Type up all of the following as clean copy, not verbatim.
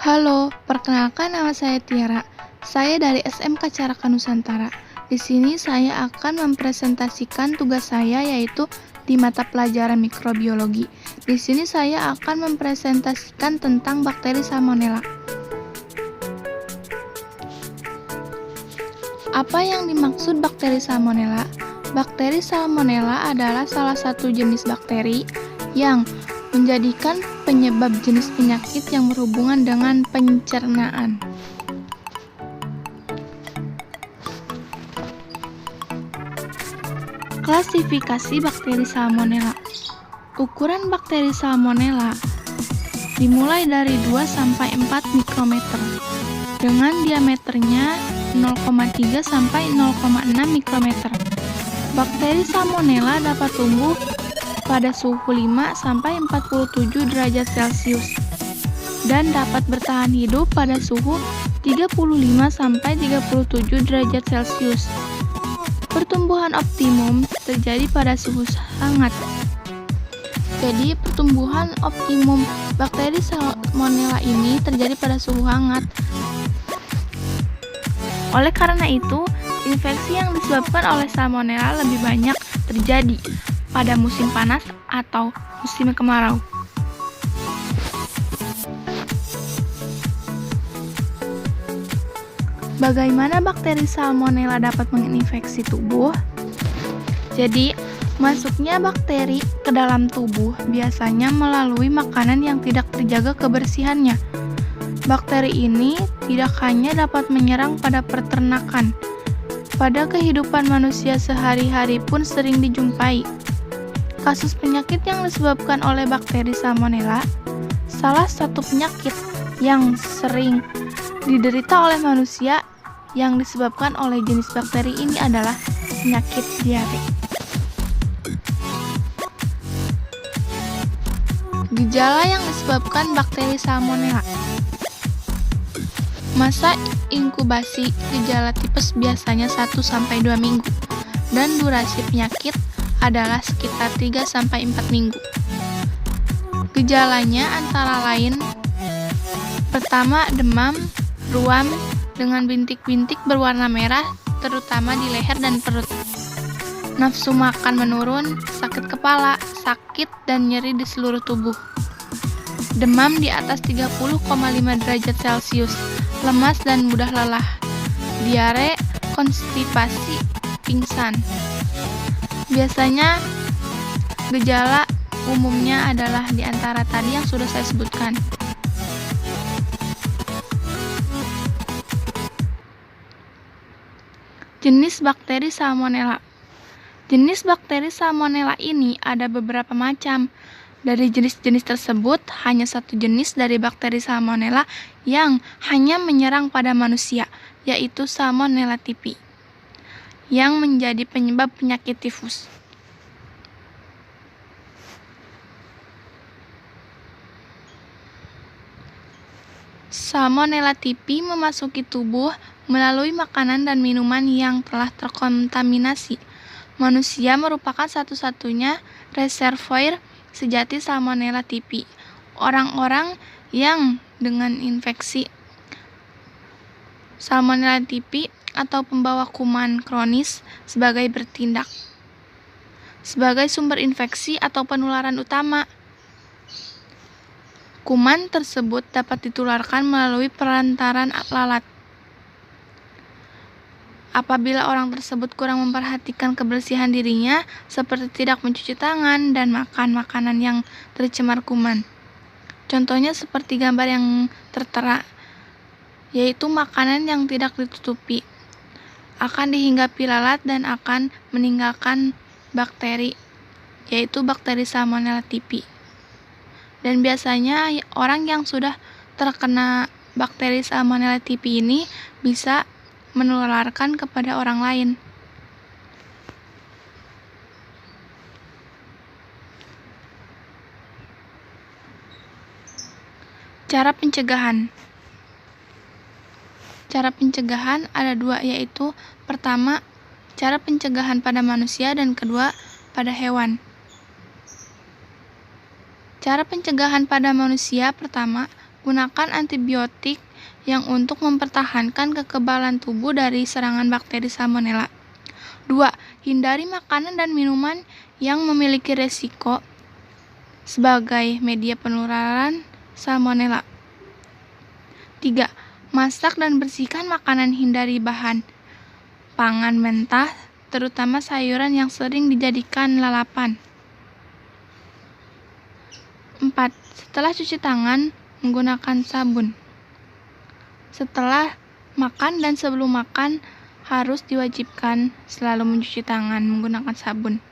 Halo, perkenalkan nama saya Tiara. Saya dari SMK Caraka Nusantara. Di sini saya akan mempresentasikan tugas saya yaitu di mata pelajaran mikrobiologi. Di sini saya akan mempresentasikan tentang bakteri Salmonella. Apa yang dimaksud bakteri Salmonella? Bakteri Salmonella adalah salah satu jenis bakteri yang menjadikan penyebab jenis penyakit yang berhubungan dengan pencernaan. Klasifikasi bakteri Salmonella. Ukuran bakteri Salmonella dimulai dari 2-4 mikrometer dengan diameternya 0,3 sampai 0,6 mikrometer. Bakteri Salmonella dapat tumbuh pada suhu 5-47 derajat Celcius dan dapat bertahan hidup pada suhu 35-37 derajat Celcius. Pertumbuhan optimum terjadi pada suhu hangat. Jadi, pertumbuhan optimum bakteri Salmonella ini terjadi pada suhu hangat. Oleh karena itu, infeksi yang disebabkan oleh Salmonella lebih banyak terjadi pada musim panas atau musim kemarau. Bagaimana bakteri Salmonella dapat menginfeksi tubuh? Jadi, masuknya bakteri ke dalam tubuh biasanya melalui makanan yang tidak terjaga kebersihannya. Bakteri ini tidak hanya dapat menyerang pada peternakan, pada kehidupan manusia sehari-hari pun sering dijumpai. Kasus penyakit yang disebabkan oleh bakteri Salmonella, salah satu penyakit yang sering diderita oleh manusia yang disebabkan oleh jenis bakteri ini adalah penyakit diare. Gejala yang disebabkan bakteri Salmonella. Masa inkubasi gejala tipes biasanya 1-2 minggu dan durasi penyakit adalah sekitar 3-4 minggu. Gejalanya antara lain: pertama, demam, ruam dengan bintik-bintik berwarna merah terutama di leher dan perut. Nafsu makan menurun, sakit kepala, sakit dan nyeri di seluruh tubuh. Demam di atas 30,5 derajat Celcius, lemas dan mudah lelah. Diare, konstipasi, pingsan. Biasanya gejala umumnya adalah di antara tadi yang sudah saya sebutkan. Jenis bakteri Salmonella. Jenis bakteri Salmonella ini ada beberapa macam. Dari jenis-jenis tersebut, hanya satu jenis dari bakteri Salmonella yang hanya menyerang pada manusia, yaitu Salmonella typhi, yang menjadi penyebab penyakit tifus. Salmonella typhi memasuki tubuh melalui makanan dan minuman yang telah terkontaminasi. Manusia merupakan satu-satunya reservoir sejati Salmonella typhi. Orang-orang yang dengan infeksi Salmonella typhi atau pembawa kuman kronis sebagai bertindak sebagai sumber infeksi atau penularan utama. Kuman tersebut dapat ditularkan melalui perantaran lalat. Apabila orang tersebut kurang memperhatikan kebersihan dirinya, seperti tidak mencuci tangan dan makan makanan yang tercemar kuman. Contohnya seperti gambar yang tertera, yaitu makanan yang tidak ditutupi akan dihinggapi lalat dan akan meninggalkan bakteri, yaitu bakteri Salmonella typhi. Dan biasanya orang yang sudah terkena bakteri Salmonella typhi ini bisa menularkan kepada orang lain. Cara pencegahan. Cara pencegahan ada dua, yaitu pertama, cara pencegahan pada manusia dan kedua, pada hewan. Cara pencegahan pada manusia pertama, Gunakan antibiotik yang untuk mempertahankan kekebalan tubuh dari serangan bakteri Salmonella. 2. Hindari makanan dan minuman yang memiliki resiko sebagai media penularan Salmonella. 3. Masak dan bersihkan makanan, hindari bahan pangan mentah, terutama sayuran yang sering dijadikan lalapan. 4. Setelah cuci tangan, menggunakan sabun. Setelah makan dan sebelum makan, harus diwajibkan selalu mencuci tangan menggunakan sabun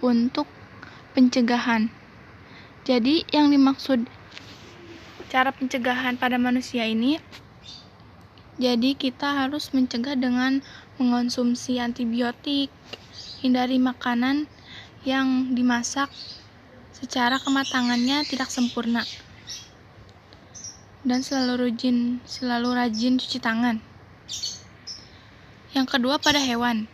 untuk pencegahan. Jadi, yang dimaksud cara pencegahan pada manusia ini, jadi kita harus mencegah dengan mengonsumsi antibiotik, hindari makanan yang dimasak secara kematangannya tidak sempurna, dan selalu rajin cuci tangan. Yang kedua, pada hewan.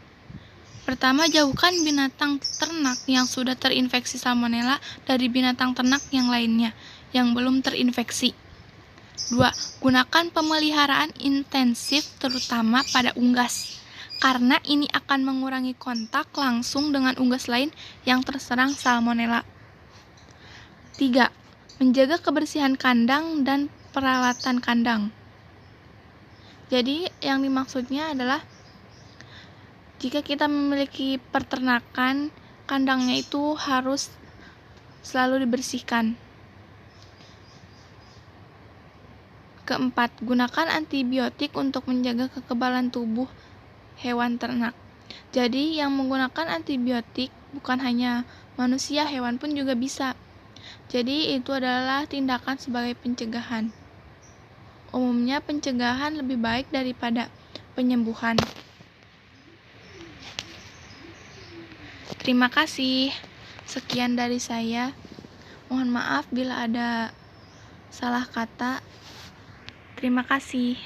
Pertama, jauhkan binatang ternak yang sudah terinfeksi Salmonella dari binatang ternak yang lainnya yang belum terinfeksi. 2. Gunakan pemeliharaan intensif terutama pada unggas, karena ini akan mengurangi kontak langsung dengan unggas lain yang terserang Salmonella. 3. Menjaga kebersihan kandang dan peralatan kandang. Jadi, yang dimaksudnya adalah jika kita memiliki peternakan, kandangnya itu harus selalu dibersihkan. Keempat, gunakan antibiotik untuk menjaga kekebalan tubuh hewan ternak. Jadi, yang menggunakan antibiotik bukan hanya manusia, hewan pun juga bisa. Jadi, itu adalah tindakan sebagai pencegahan. Umumnya pencegahan lebih baik daripada penyembuhan. Terima kasih. Sekian dari saya. Mohon maaf bila ada salah kata. Terima kasih.